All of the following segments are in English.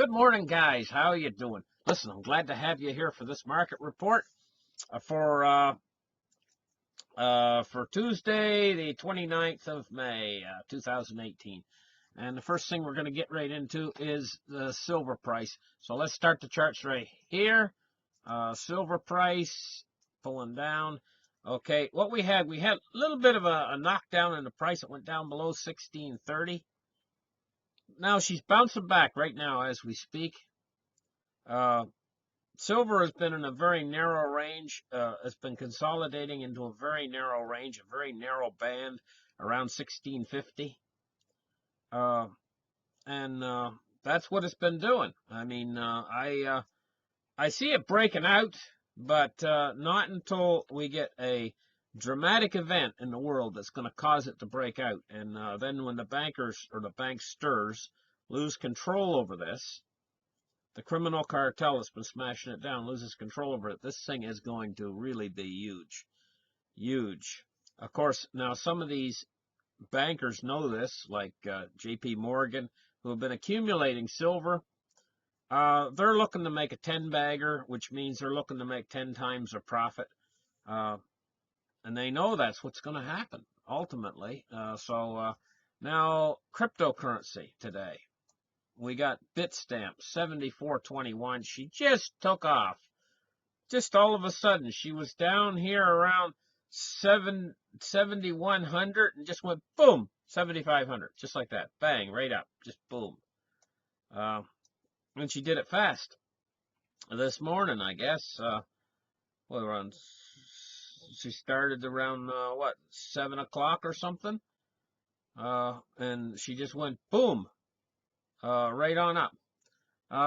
Good morning, guys. How are you doing? Listen, I'm glad to have you here for this market report for Tuesday, the 29th of May, 2018. And the first thing we're going to get right into is the silver price. So let's start the charts right here. Silver price pulling down. Okay, what we had a little bit of a knockdown in the price. It went down below 1630. Now she's bouncing back right now as we speak. Silver has been in a very narrow range. It's been consolidating into a very narrow range, a very narrow band around 1650. And that's what it's been doing. I mean, I see it breaking out, but not until we get a dramatic event in the world that's going to cause it to break out. And then when the bankers or the banksters lose control over this, the criminal cartel that's been smashing it down loses control over it, this thing is going to really be huge. Huge. Of course, now some of these bankers know this, like J.P. Morgan, who have been accumulating silver. They're looking to make a 10-bagger, which means they're looking to make 10 times their profit. And they know that's what's going to happen, ultimately. So now, cryptocurrency today. We got Bitstamp, 74.21. She just took off. Just all of a sudden, she was down here around 7,100 and just went boom, 7,500, just like that. Bang, right up, just boom. And she did it fast. This morning, I guess, she started around, 7 o'clock or something? And she just went boom. Right on up.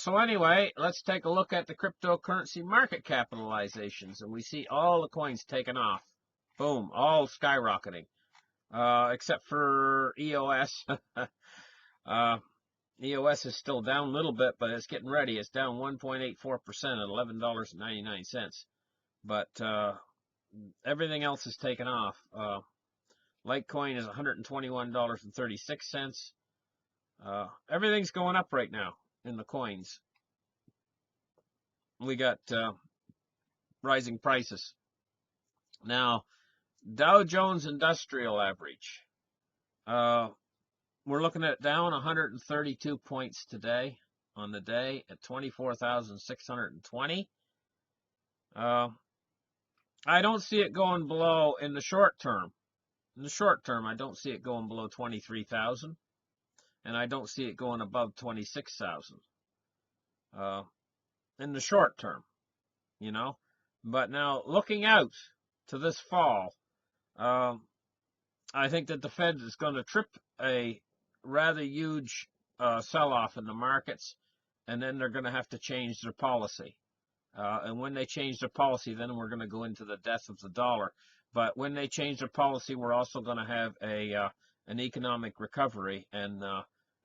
So anyway, let's take a look at the cryptocurrency market capitalizations, and we see all the coins taking off. Boom, all skyrocketing, except for EOS. EOS is still down a little bit, but it's getting ready. It's down 1.84% at $11.99. But everything else is taking off. Litecoin is $121.36. Everything's going up right now in the coins. We got rising prices. Now, Dow Jones Industrial Average. We're looking at down 132 points today on the day at 24,620. I don't see it going below in the short term. In the short term, I don't see it going below 23,000. And I don't see it going above 26,000 in the short term, you know. But now, looking out to this fall, I think that the Fed is going to trip a rather huge sell-off in the markets, and then they're going to have to change their policy. And when they change their policy, then we're going to go into the death of the dollar. But when they change their policy, we're also going to have an economic recovery, and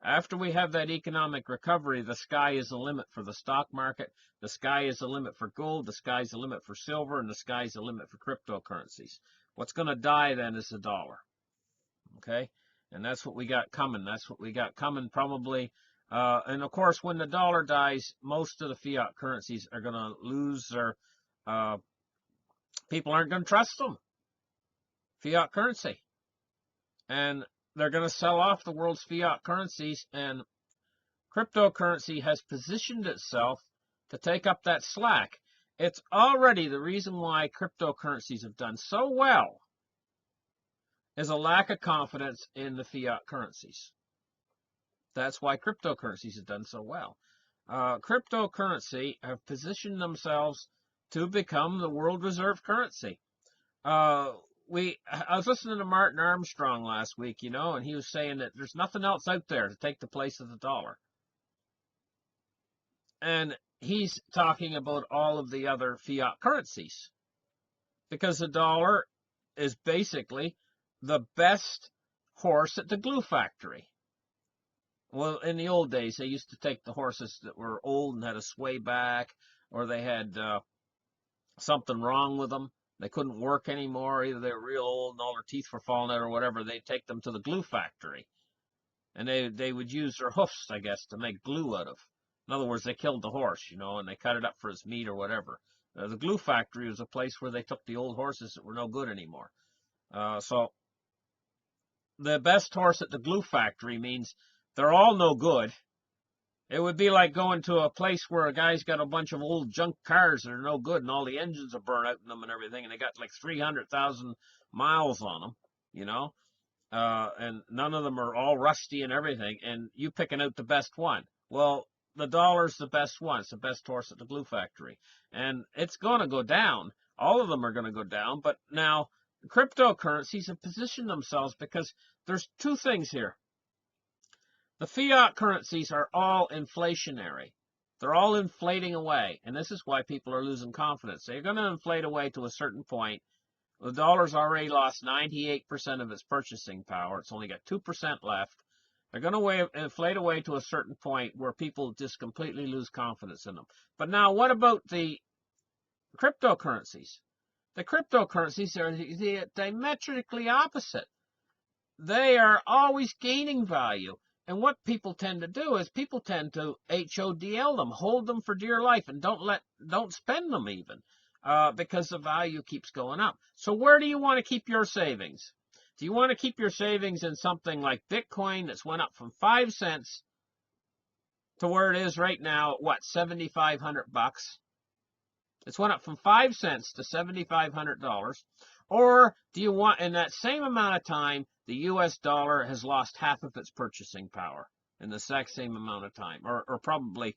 after we have that economic recovery, the sky is the limit for the stock market, the sky is the limit for gold, the sky is the limit for silver, and the sky is the limit for cryptocurrencies. What's going to die then is the dollar, okay? And that's what we got coming. That's what we got coming probably. And of course, when the dollar dies, most of the fiat currencies are going to lose their, people aren't going to trust them. Fiat currency. And they're going to sell off the world's fiat currencies, and cryptocurrency has positioned itself to take up that slack. It's already the reason why cryptocurrencies have done so well is a lack of confidence in the fiat currencies. That's why cryptocurrencies have done so well. Cryptocurrency have positioned themselves to become the world reserve currency. I was listening to Martin Armstrong last week, you know, and he was saying that there's nothing else out there to take the place of the dollar. And he's talking about all of the other fiat currencies, because the dollar is basically the best horse at the glue factory. Well, in the old days, they used to take the horses that were old and had a sway back, or they had something wrong with them. They couldn't work anymore. Either they were real old and all their teeth were falling out or whatever. They'd take them to the glue factory. And they would use their hoofs, I guess, to make glue out of. In other words, they killed the horse, and they cut it up for its meat or whatever. The glue factory was a place where they took the old horses that were no good anymore. So the best horse at the glue factory means they're all no good. It would be like going to a place where a guy's got a bunch of old junk cars that are no good and all the engines are burnt out in them and everything, and they got like 300,000 miles on them, and none of them are all rusty and everything, and you picking out the best one. Well, the dollar's the best one. It's the best horse at the glue factory. And it's going to go down. All of them are going to go down. But now, cryptocurrencies have positioned themselves because there's two things here. The fiat currencies are all inflationary. They're all inflating away. And this is why people are losing confidence. They're going to inflate away to a certain point. The dollar's already lost 98% of its purchasing power. It's only got 2% left. They're going to inflate away to a certain point where people just completely lose confidence in them. But now, what about the cryptocurrencies? The cryptocurrencies are diametrically opposite. They are always gaining value. And what people tend to do is people tend to HODL them, hold them for dear life, and don't spend them even, because the value keeps going up. So where do you want to keep your savings? Do you want to keep your savings in something like Bitcoin that's went up from 5 cents to where it is right now at what, $7,500? It's went up from 5 cents to $7,500. Or do you want, in that same amount of time, the US dollar has lost half of its purchasing power in the exact same amount of time, or probably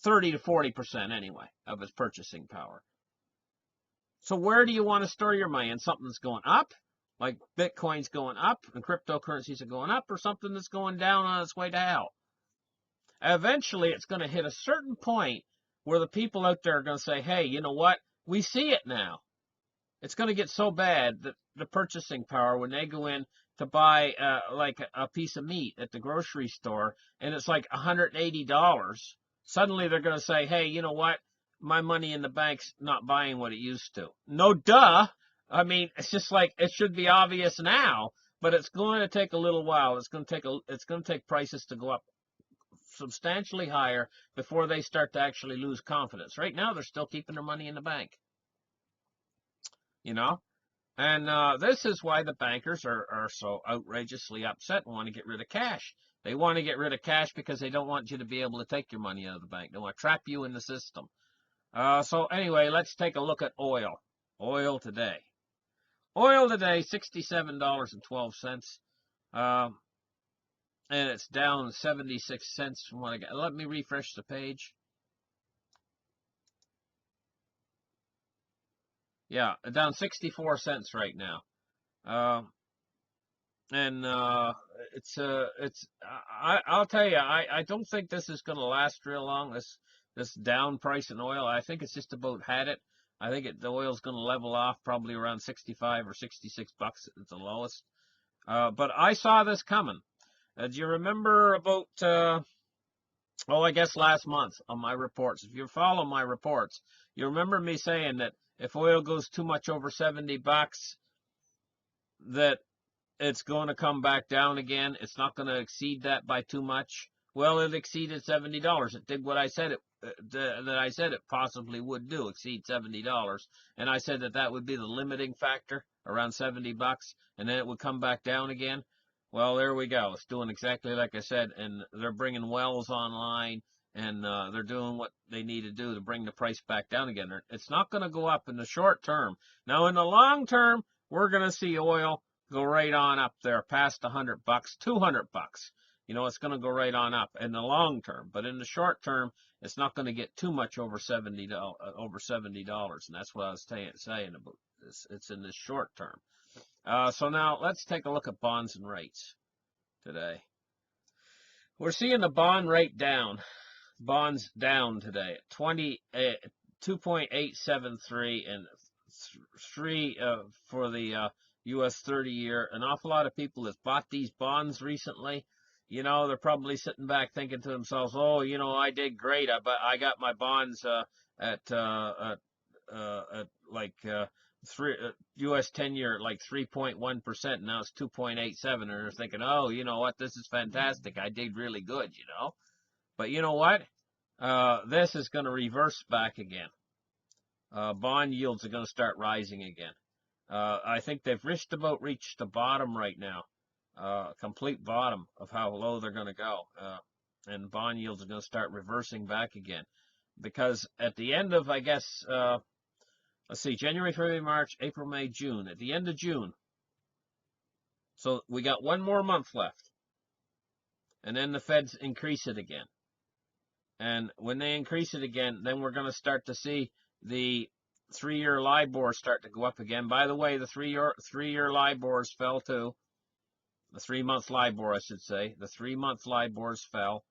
30 to 40% anyway of its purchasing power. So where do you want to store your money? In something that's going up, like Bitcoin's going up and cryptocurrencies are going up, or something that's going down on its way to hell? Eventually, it's going to hit a certain point where the people out there are going to say, hey, you know what? We see it now. It's going to get so bad that the purchasing power, when they go in to buy like a piece of meat at the grocery store, and it's like $180, suddenly they're going to say, hey, you know what? My money in the bank's not buying what it used to. No duh. I mean, it's just like, it should be obvious now, but it's going to take a little while. It's going to take prices to go up substantially higher before they start to actually lose confidence. Right now, they're still keeping their money in the bank. And this is why the bankers are so outrageously upset and want to get rid of cash. They want to get rid of cash because they don't want you to be able to take your money out of the bank. They want to trap you in the system. So anyway, let's take a look at oil. Oil today. Oil today, $67.12. And it's down 76 cents from what I got. Let me refresh the page. Yeah, down 64 cents right now. I'll tell you, I don't think this is going to last real long. This down price in oil, I think it's just about had it. I think the oil's going to level off probably around 65 or 66 bucks at the lowest. But I saw this coming. Do you remember about, I guess last month on my reports? If you follow my reports, you remember me saying that if oil goes too much over 70 bucks, that it's going to come back down again. It's not going to exceed that by too much. Well, it exceeded $70. It did what I said it possibly would do, exceed $70. And I said that would be the limiting factor, around 70 bucks, and then it would come back down again. Well, there we go. It's doing exactly like I said, and they're bringing wells online, and they're doing what they need to do to bring the price back down again. It's not going to go up in the short term. Now, in the long term, we're going to see oil go right on up there past 100 bucks, 200 bucks. It's going to go right on up in the long term. But in the short term, it's not going to get too much over $70, and that's what I was saying about this. It's in the short term. So now let's take a look at bonds and rates today. We're seeing the bond rate down. Bonds down today at 2.873 and 3 for the U.S. 30-year. An awful lot of people have bought these bonds recently. They're probably sitting back thinking to themselves, oh, I did great. I got my bonds at like U.S. 10-year at like 3.1%. Now it's 2.87. And they're thinking, oh, you know what? This is fantastic. I did really good, But you know what? This is going to reverse back again. Bond yields are going to start rising again. I think they've just about reached the bottom right now, complete bottom of how low they're going to go. And bond yields are going to start reversing back again. Because at the end of, I guess, let's see, January, February, March, April, May, June. At the end of June, so we got one more month left. And then the Feds increase it again. And when they increase it again, then we're going to start to see the 3-year LIBOR start to go up again. By the way, the three-year LIBORs fell too. The 3-month LIBOR, I should say. The 3-month LIBORs fell,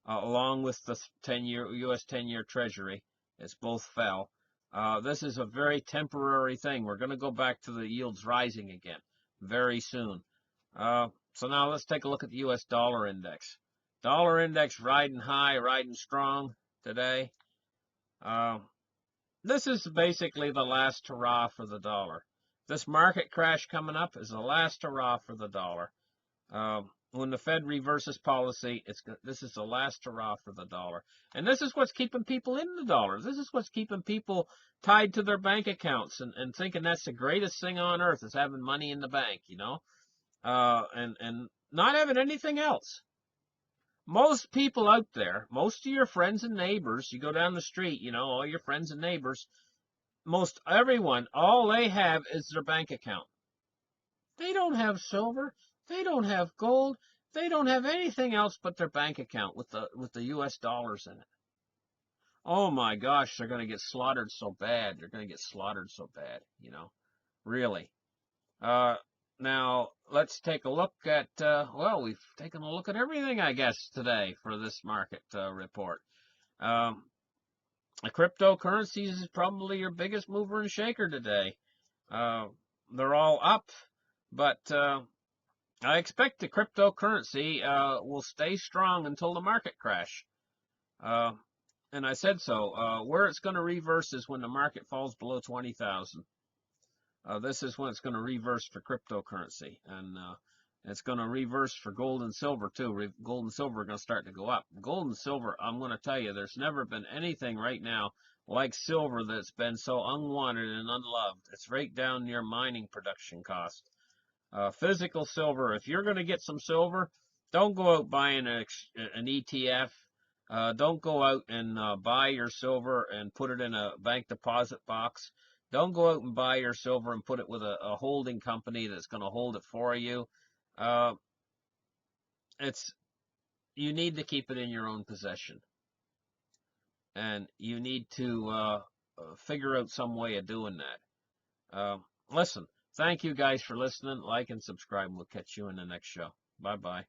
along with the 10-year U.S. 10-year Treasury. It's both fell. This is a very temporary thing. We're going to go back to the yields rising again very soon. So now let's take a look at the U.S. dollar index. Dollar index riding high, riding strong today. This is basically the last hurrah for the dollar. This market crash coming up is the last hurrah for the dollar. When the Fed reverses policy, this is the last hurrah for the dollar. And this is what's keeping people in the dollar. This is what's keeping people tied to their bank accounts and thinking that's the greatest thing on earth is having money in the bank, you know, and not having anything else. Most people out there, most of your friends and neighbors, you go down the street, you know, all your friends and neighbors, most everyone, all they have is their bank account. They don't have silver. They don't have gold. They don't have anything else but their bank account with the U.S. dollars in it. Oh my gosh, they're going to get slaughtered so bad. They're going to get slaughtered so bad, you know, really. Now, let's take a look at, well, we've taken a look at everything, I guess, today for this market report. The cryptocurrencies is probably your biggest mover and shaker today. They're all up, but I expect the cryptocurrency will stay strong until the market crash. And I said so. Where it's going to reverse is when the market falls below 20,000. This is when it's going to reverse for cryptocurrency, and it's going to reverse for gold and silver too. Gold and silver are going to start to go up. Gold and silver, I'm going to tell you, there's never been anything right now like silver that's been so unwanted and unloved. It's right down near mining production cost. Physical silver, if you're going to get some silver, don't go out buying an ETF. Don't go out and buy your silver and put it in a bank deposit box. Don't go out and buy your silver and put it with a holding company that's going to hold it for you. You need to keep it in your own possession. And you need to figure out some way of doing that. Listen, thank you guys for listening. Like and subscribe, and we'll catch you in the next show. Bye-bye.